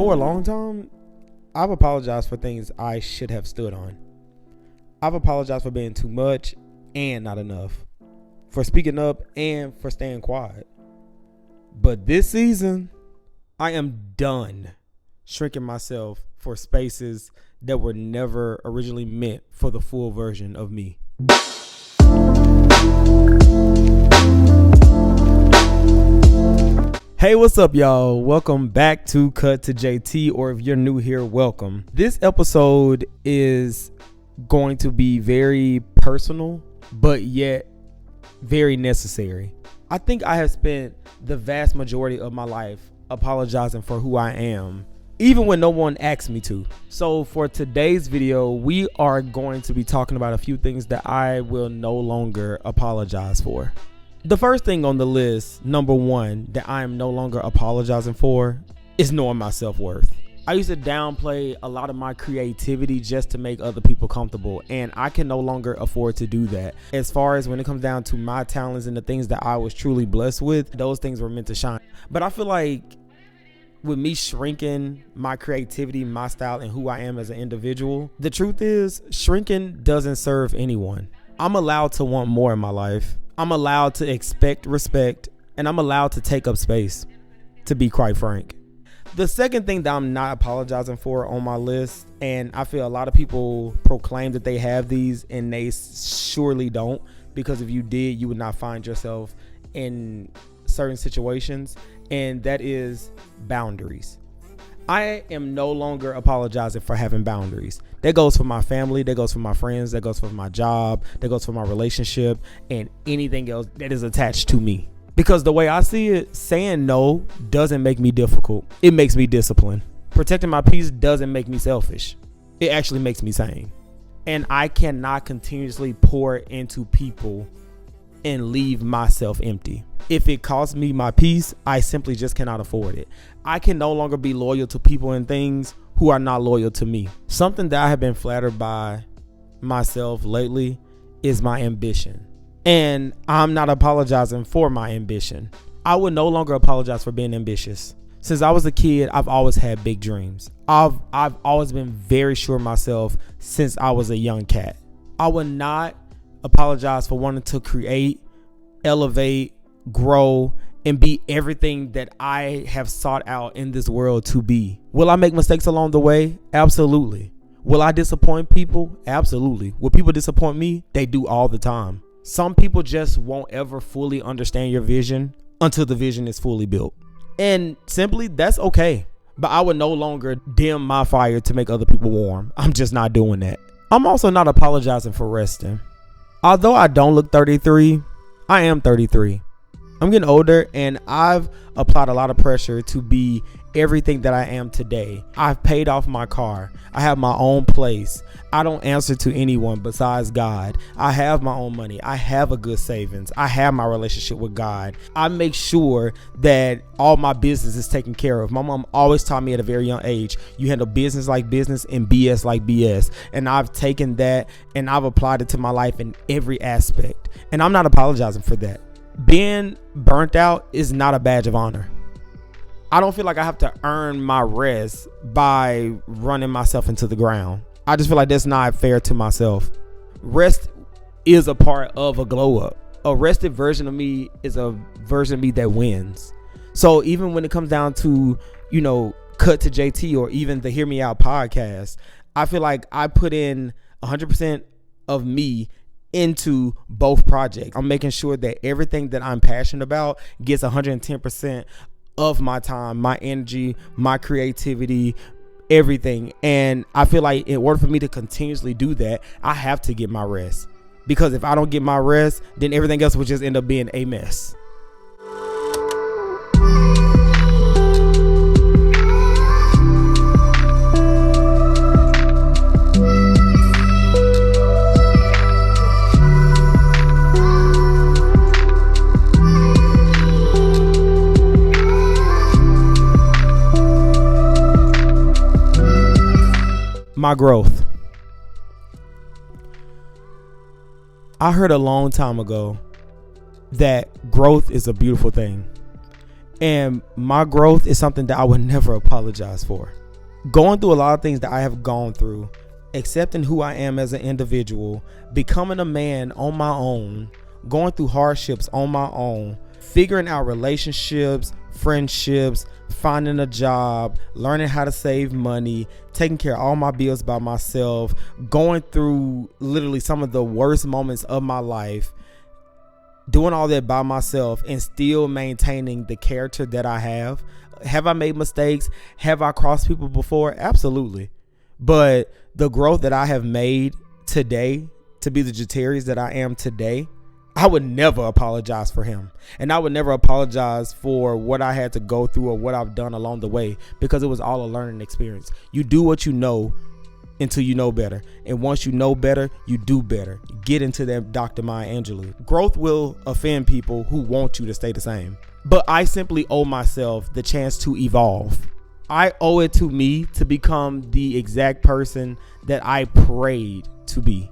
For a long time, I've apologized for things I should have stood on. I've apologized for being too much and not enough, for speaking up and for staying quiet. But this season, I am done shrinking myself for spaces that were never originally meant for the full version of me. Hey, what's up, y'all? Welcome back to Cut to JT, or if you're new here, welcome. This episode is going to be very personal, but yet very necessary. I think I have spent the vast majority of my life apologizing for who I am, even when no one asks me to. So for today's video, we are going to be talking about a few things that I will no longer apologize for. The first thing on the list, number one, that I am no longer apologizing for is knowing my self-worth. I used to downplay a lot of my creativity just to make other people comfortable, and I can no longer afford to do that. As far as when it comes down to my talents and the things that I was truly blessed with, those things were meant to shine. But I feel like with me shrinking my creativity, my style, and who I am as an individual, the truth is shrinking doesn't serve anyone. I'm allowed to want more in my life. I'm allowed to expect respect, and I'm allowed to take up space, to be quite frank. The second thing that I'm not apologizing for on my list, and I feel a lot of people proclaim that they have these and they surely don't, because if you did, you would not find yourself in certain situations, and that is boundaries. I am no longer apologizing for having boundaries. That goes for my family, that goes for my friends, that goes for my job, that goes for my relationship, and anything else that is attached to me. Because the way I see it, saying no doesn't make me difficult. It makes me disciplined. Protecting my peace doesn't make me selfish. It actually makes me sane. And I cannot continuously pour into people and leave myself empty. If it costs me my peace, I simply just cannot afford it. I can no longer be loyal to people and things who are not loyal to me. Something that I have been flattered by myself lately is my ambition. And I'm not apologizing for my ambition. I would no longer apologize for being ambitious. Since I was a kid, I've always had big dreams. I've always been very sure of myself since I was a young cat. I would not apologize for wanting to create, elevate, grow, and be everything that I have sought out in this world to be. Will I make mistakes along the way? Absolutely. Will I disappoint people? Absolutely. Will people disappoint me? They do all the time. Some people just won't ever fully understand your vision until the vision is fully built. And simply, that's okay. But I would no longer dim my fire to make other people warm. I'm just not doing that. I'm also not apologizing for resting. Although I don't look 33, I am 33. I'm getting older, and I've applied a lot of pressure to be everything that I am today. I've paid off my car. I have my own place. I don't answer to anyone besides God. I have my own money. I have a good savings. I have my relationship with God. I make sure that all my business is taken care of. My mom always taught me at a very young age, you handle business like business and BS like BS. And I've taken that and I've applied it to my life in every aspect. And I'm not apologizing for that. Being burnt out is not a badge of honor. I don't feel like I have to earn my rest by running myself into the ground. I just feel like that's not fair to myself. Rest is a part of a glow up. A rested version of me is a version of me that wins. So even when it comes down to, Cut to JT or even the Hear Me Out podcast, I feel like I put in 100% of me into both projects. I'm making sure that everything that I'm passionate about gets 110% of my time, my energy, my creativity, everything. And I feel like in order for me to continuously do that, I have to get my rest. Because if I don't get my rest, then everything else will just end up being a mess. My growth. I heard a long time ago that growth is a beautiful thing. And my growth is something that I would never apologize for. Going through a lot of things that I have gone through, accepting who I am as an individual, becoming a man on my own, going through hardships on my own, figuring out relationships, friendships, finding a job, learning how to save money, taking care of all my bills by myself, going through literally some of the worst moments of my life, doing all that by myself and still maintaining the character that I have. Have I made mistakes? Have I crossed people before? Absolutely. But the growth that I have made today to be the Jatarius that I am today, I would never apologize for him. And I would never apologize for what I had to go through or what I've done along the way, because it was all a learning experience. You do what you know until you know better. And once you know better, you do better. Get into that Dr. Maya Angelou. Growth will offend people who want you to stay the same. But I simply owe myself the chance to evolve. I owe it to me to become the exact person that I prayed to be.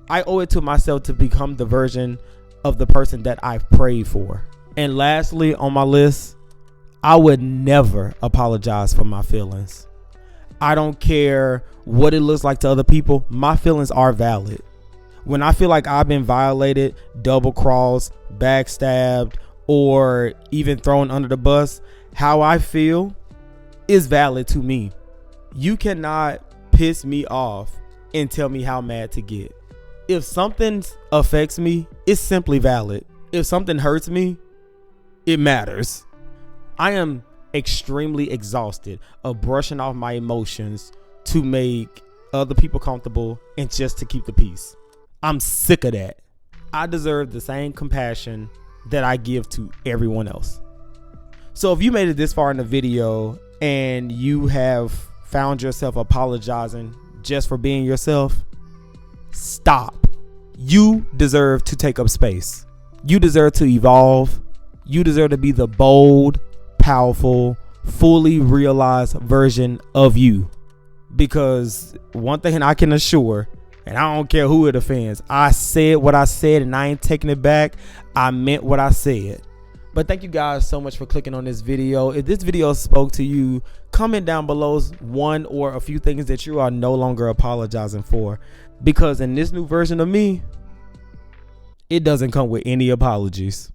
I owe it to myself to become the version of the person that I've prayed for. And lastly on my list, I would never apologize for my feelings. I don't care what it looks like to other people. My feelings are valid. When I feel like I've been violated, double crossed, backstabbed, or even thrown under the bus, how I feel is valid to me. You cannot piss me off and tell me how mad to get. If something affects me, it's simply valid. If something hurts me, it matters. I am extremely exhausted of brushing off my emotions to make other people comfortable and just to keep the peace. I'm sick of that. I deserve the same compassion that I give to everyone else. So if you made it this far in the video and you have found yourself apologizing just for being yourself, stop. You deserve to take up space. You deserve to evolve. You deserve to be the bold, powerful, fully realized version of you. Because one thing I can assure, and I don't care who it offends, I said what I said and I ain't taking it back. I meant what I said. But thank you guys so much for clicking on this video. If this video spoke to you, comment down below one or a few things that you are no longer apologizing for. Because in this new version of me, it doesn't come with any apologies.